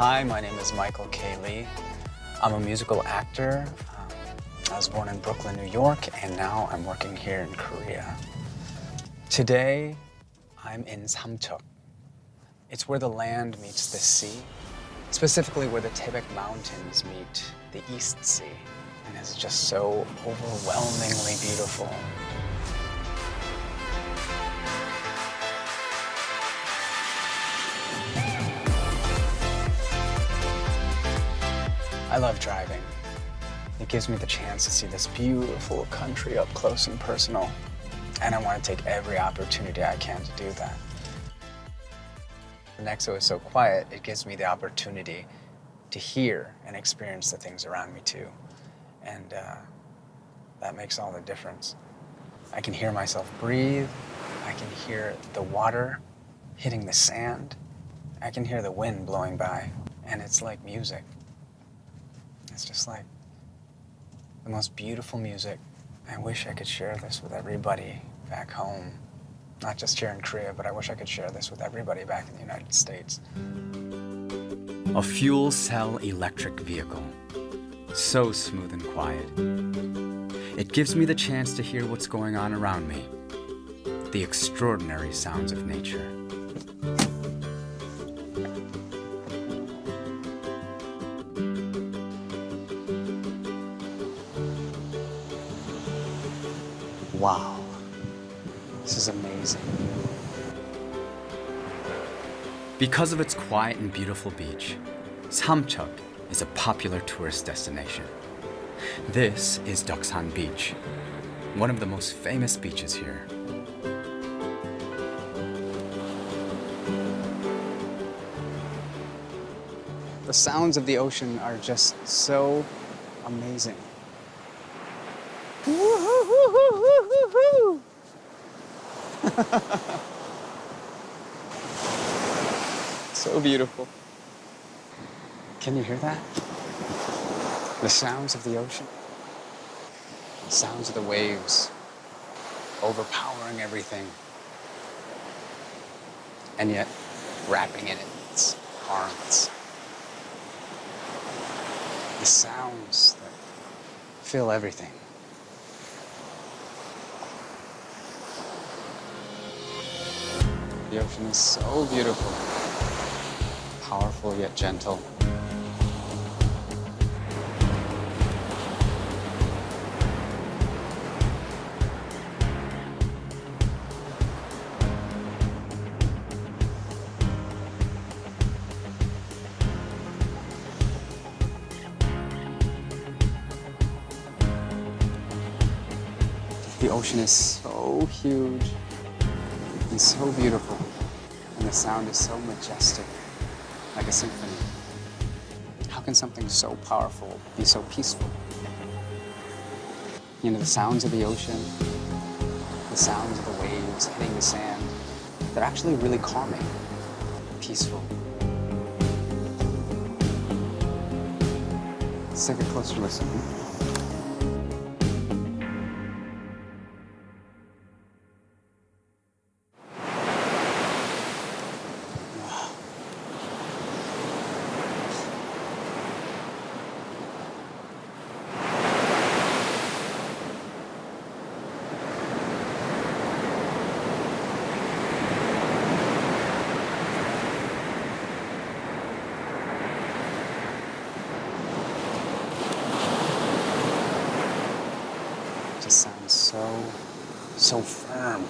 Hi, my name is Michael I'm a musical actor. I was born in Brooklyn, New York, and now I'm working here in Korea. Today, I'm in Samcheok. It's where the land meets the sea, specifically where the Taebaek Mountains meet the East Sea, and it's just so overwhelmingly beautiful. I love driving. It gives me the chance to see this beautiful country up close and personal, and I want to take every opportunity I can to do that. The Nexo is so quiet, it gives me the opportunity to hear and experience the things around me too, and that makes all the difference. I can hear myself breathe, I can hear the water hitting the sand, I can hear the wind blowing by, and it's like music. It's just like the most beautiful music. I wish I could share this with everybody back home. Not just here in Korea, but I wish I could share this with everybody back in the United States. A fuel cell electric vehicle. So smooth and quiet. It gives me the chance to hear what's going on around me. The extraordinary sounds of nature. Wow, this is amazing. Because of its quiet and beautiful beach, Samcheok is a popular tourist destination. This is Doksan Beach, one of the most famous beaches here. The sounds of the ocean are just so amazing. So beautiful. Can you hear that? The sounds of the ocean. The sounds of the waves overpowering everything. And yet wrapping in its arms. The sounds that fill everything. The ocean is so beautiful, powerful yet gentle. The ocean is so huge and so beautiful, and the sound is so majestic, like a symphony. How can something so powerful be so peaceful? You know, the sounds of the ocean, the sounds of the waves hitting the sand, they're actually really calming, peaceful. Let's take a closer listen. Just sounds so firm.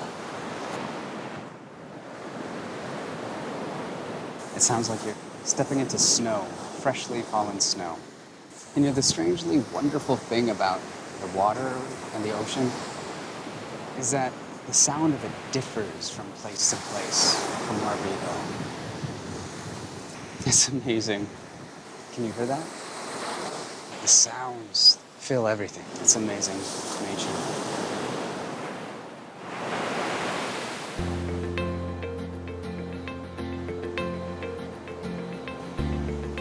It sounds like you're stepping into snow, freshly fallen snow. And you know, the strangely wonderful thing about the water and the ocean is that the sound of it differs from place to place, from wherever you go. It's amazing. Can you hear that? The sounds fill everything. It's amazing, nature.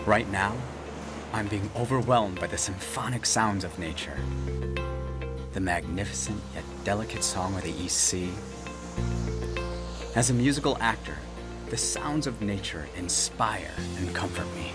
Right now, I'm being overwhelmed by the symphonic sounds of nature. The magnificent yet delicate song of the East Sea. As a musical actor, the sounds of nature inspire and comfort me.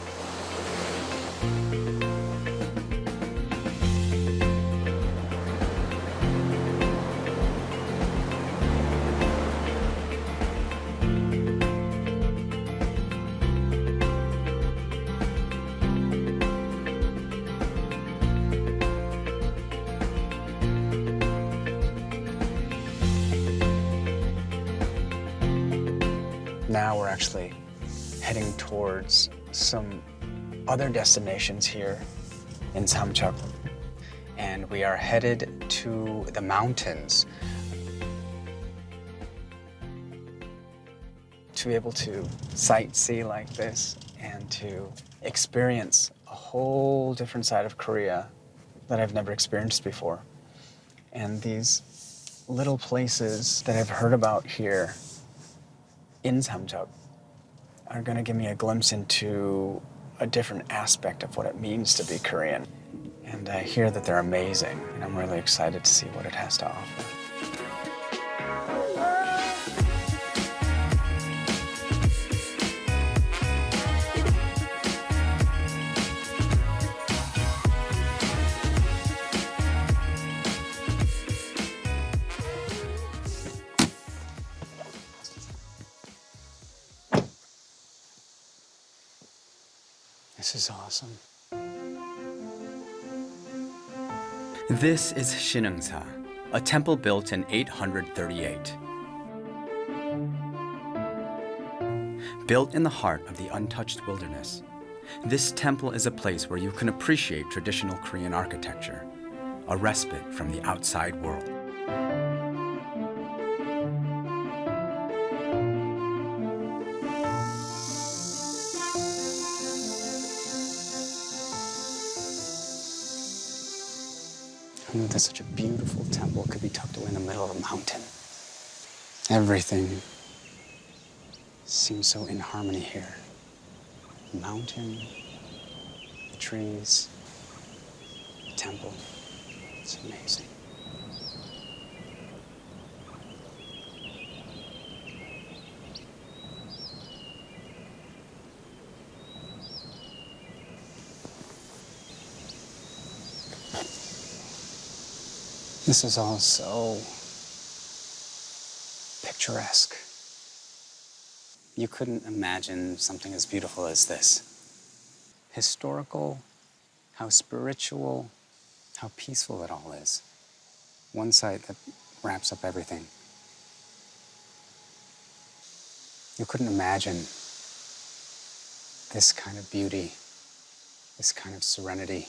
now we're actually heading towards some other destinations here in Samcheok. And we are headed to the mountains to be able to sightsee like this and to experience a whole different side of Korea that I've never experienced before. And these little places that I've heard about here in Samcheok are going to give me a glimpse into a different aspect of what it means to be Korean. And I hear that they're amazing, and I'm really excited to see what it has to offer. This is awesome. This is Shinungsa, a temple built in 838. Built in the heart of the untouched wilderness, this temple is a place where you can appreciate traditional Korean architecture, a respite from the outside world. I knew that such a beautiful temple could be tucked away in the middle of a mountain. Everything seems so in harmony here. The mountain, the trees, the temple. It's amazing. This is all so picturesque. You couldn't imagine something as beautiful as this. Historical, how spiritual, how peaceful it all is. One site that wraps up everything. You couldn't imagine this kind of beauty, this kind of serenity,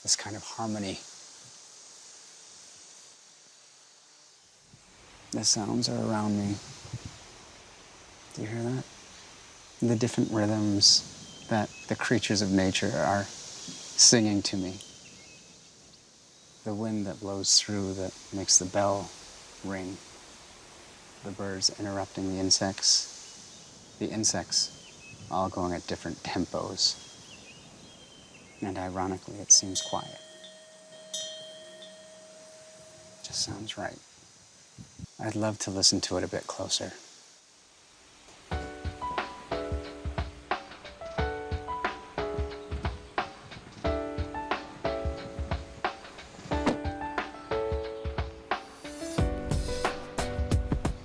this kind of harmony. The sounds are around me. Do you hear that? The different rhythms that the creatures of nature are singing to me. The wind that blows through that makes the bell ring. The birds interrupting the insects all going at different tempos. And ironically, it seems quiet. Just sounds right. I'd love to listen to it a bit closer.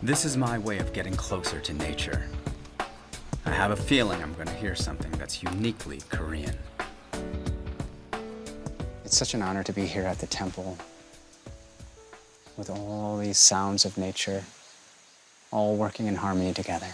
This is my way of getting closer to nature. I have a feeling I'm going to hear something that's uniquely Korean. It's such an honor to be here at the temple with all these sounds of nature, all working in harmony together.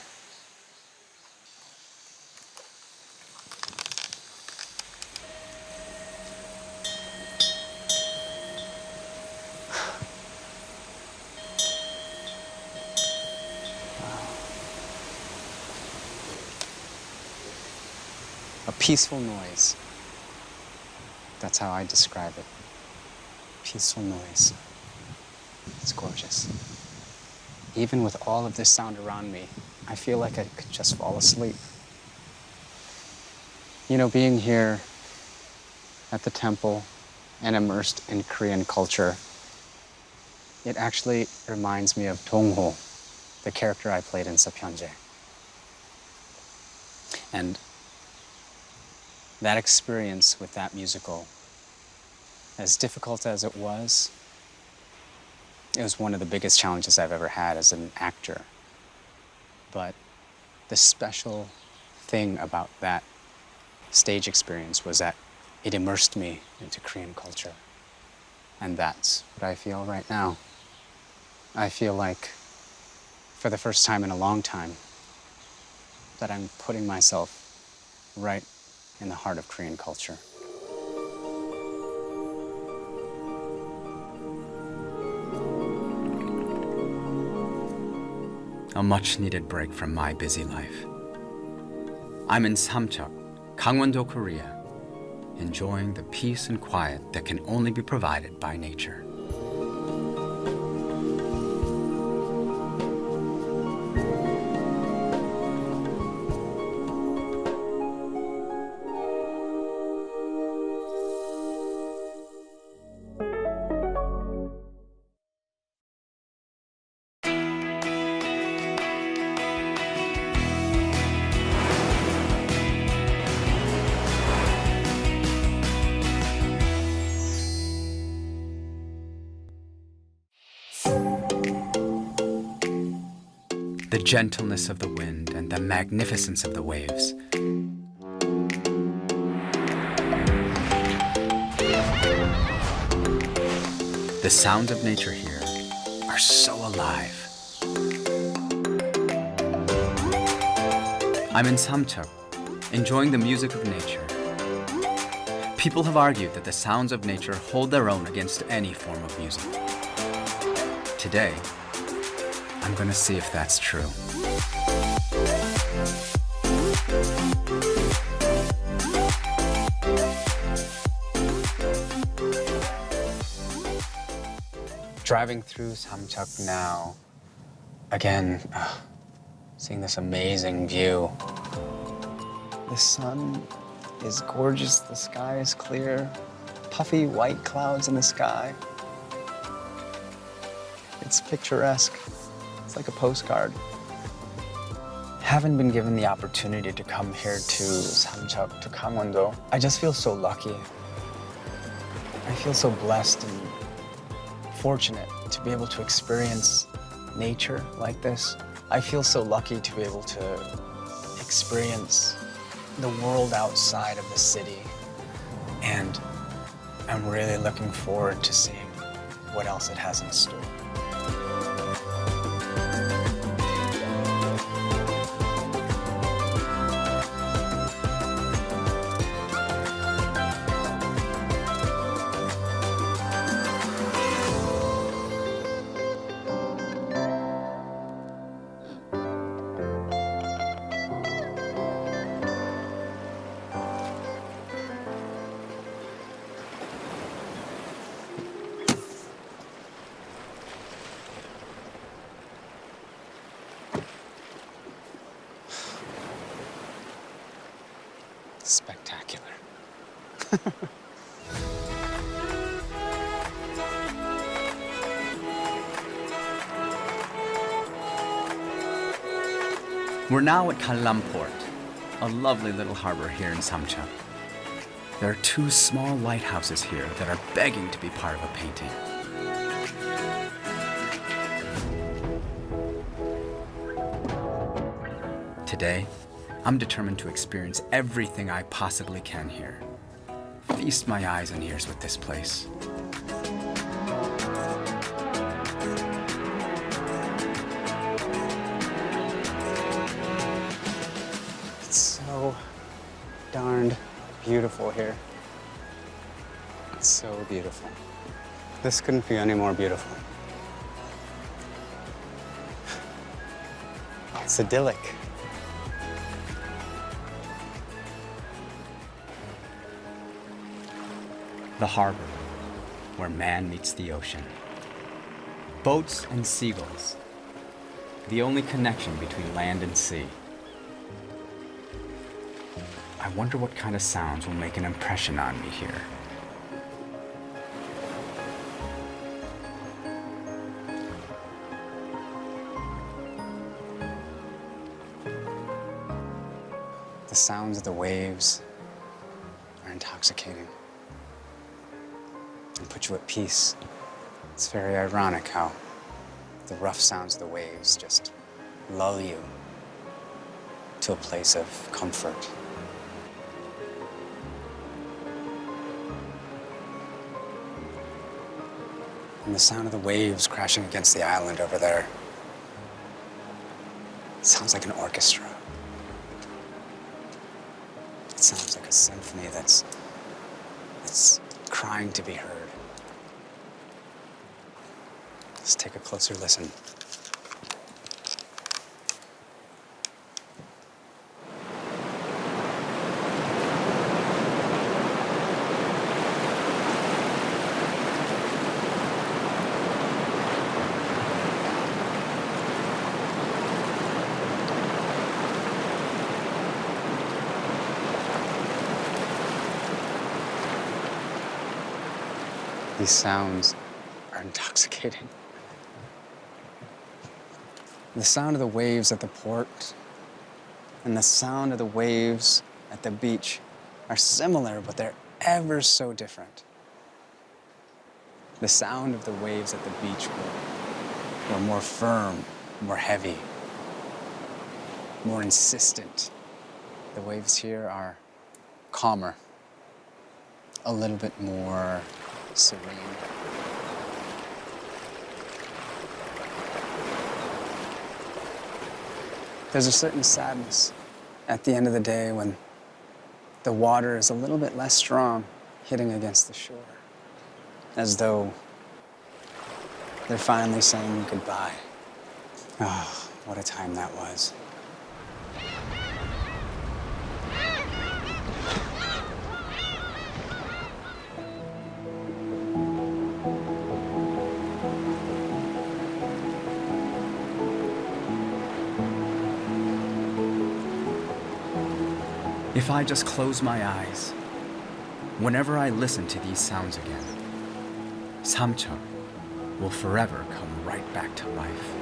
A peaceful noise. That's how I describe it. Peaceful noise. It's gorgeous. Even with all of this sound around me, I feel like I could just fall asleep. You know, being here at the temple and immersed in Korean culture, it actually reminds me of Dongho, the character I played in Samcheok. And that experience with that musical, as difficult as it was one of the biggest challenges I've ever had as an actor. But the special thing about that stage experience was that it immersed me into Korean culture. And that's what I feel right now. I feel like for the first time in a long time, that I'm putting myself right in the heart of Korean culture. A much-needed break from my busy life. I'm in Samcheok, Gangwon-do, Korea, enjoying the peace and quiet that can only be provided by nature. The gentleness of the wind and the magnificence of the waves. The sounds of nature here are so alive. I'm in Samcheok, enjoying the music of nature. People have argued that the sounds of nature hold their own against any form of music. Today, I'm gonna see if that's true. Driving through Samcheok now, again, seeing this amazing view. The sun is gorgeous, the sky is clear, puffy white clouds in the sky. It's picturesque. It's like a postcard. Haven't been given the opportunity to come here to Samcheok, to Gangwon-do. I just feel so lucky. I feel so blessed and fortunate to be able to experience nature like this. I feel so lucky to be able to experience the world outside of the city. And I'm really looking forward to seeing what else it has in store. Spectacular. We're now at Kallam Port, a lovely little harbor here in Samcheok. There are two small lighthouses here that are begging to be part of a painting. Today, I'm determined to experience everything I possibly can here. Feast my eyes and ears with this place. It's so darned beautiful here. It's so beautiful. This couldn't be any more beautiful. It's idyllic. The harbor, where man meets the ocean. Boats and seagulls, the only connection between land and sea. I wonder what kind of sounds will make an impression on me here. The sounds of the waves are intoxicating and put you at peace. It's very ironic how the rough sounds of the waves just lull you to a place of comfort. And the sound of the waves crashing against the island over there, It sounds like an orchestra. It sounds like a symphony that's crying to be heard. Let's take a closer listen. These sounds are intoxicating. The sound of the waves at the port and the sound of the waves at the beach are similar, but they're ever so different. The sound of the waves at the beach were more firm, more heavy, more insistent. The waves here are calmer, a little bit more serene. There's a certain sadness at the end of the day when the water is a little bit less strong hitting against the shore, as though they're finally saying goodbye. Oh, what a time that was. If I just close my eyes, whenever I listen to these sounds again, Samcheok will forever come right back to life.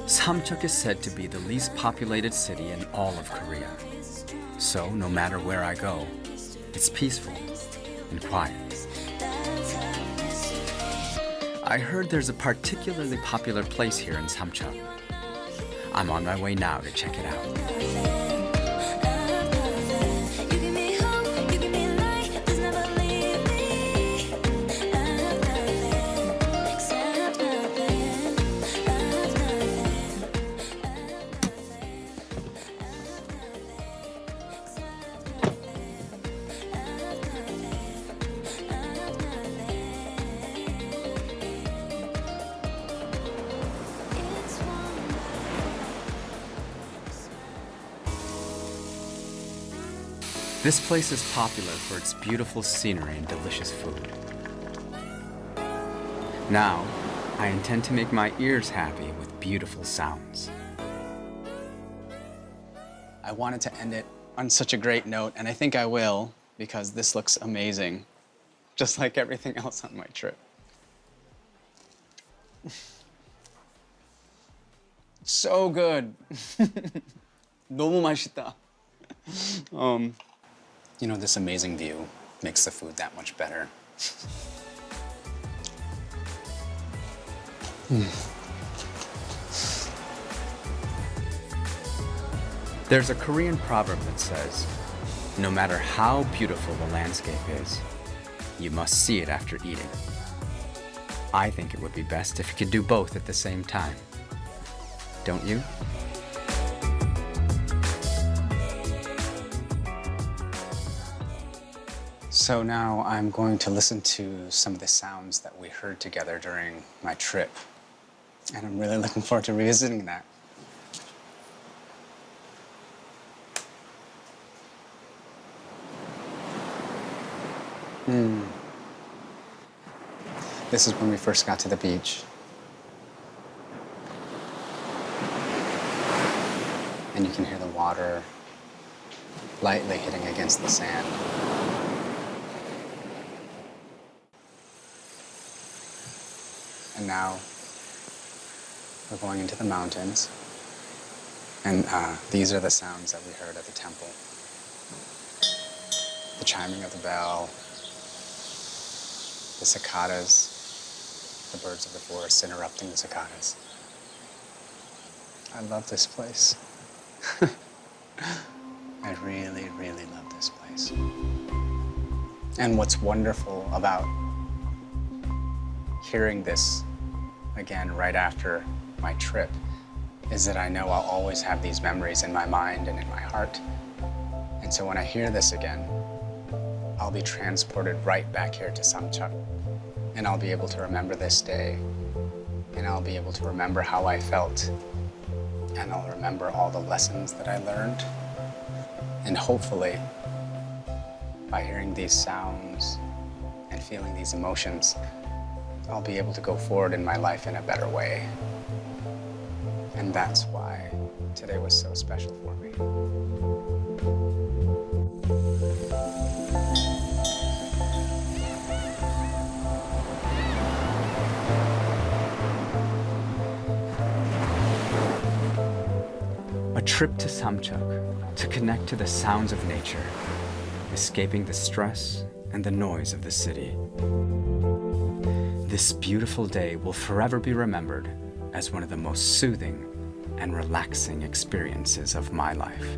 Samcheok is said to be the least populated city in all of Korea. So no matter where I go, it's peaceful and quiet. I heard there's a particularly popular place here in Samcheok. I'm on my way now to check it out. This place is popular for its beautiful scenery and delicious food. Now, I intend to make my ears happy with beautiful sounds. I wanted to end it on such a great note, and I think I will, because this looks amazing, just like everything else on my trip. So good. 너무 맛있다. You know, this amazing view makes the food that much better. There's a Korean proverb that says, no matter how beautiful the landscape is, you must see it after eating. I think it would be best if you could do both at the same time. Don't you? So now I'm going to listen to some of the sounds that we heard together during my trip. And I'm really looking forward to revisiting that. This is when we first got to the beach. And you can hear the water lightly hitting against the sand. And now we're going into the mountains. And these are the sounds that we heard at the temple. The chiming of the bell, the cicadas, the birds of the forest interrupting the cicadas. I love this place. I really, really love this place. And what's wonderful about hearing this again right after my trip is that I know I'll always have these memories in my mind and in my heart. And so when I hear this again, I'll be transported right back here to Samcheok, and I'll be able to remember this day, and I'll be able to remember how I felt, and I'll remember all the lessons that I learned. And hopefully, by hearing these sounds and feeling these emotions, I'll be able to go forward in my life in a better way. And that's why today was so special for me. A trip to Samcheok to connect to the sounds of nature, escaping the stress and the noise of the city. This beautiful day will forever be remembered as one of the most soothing and relaxing experiences of my life.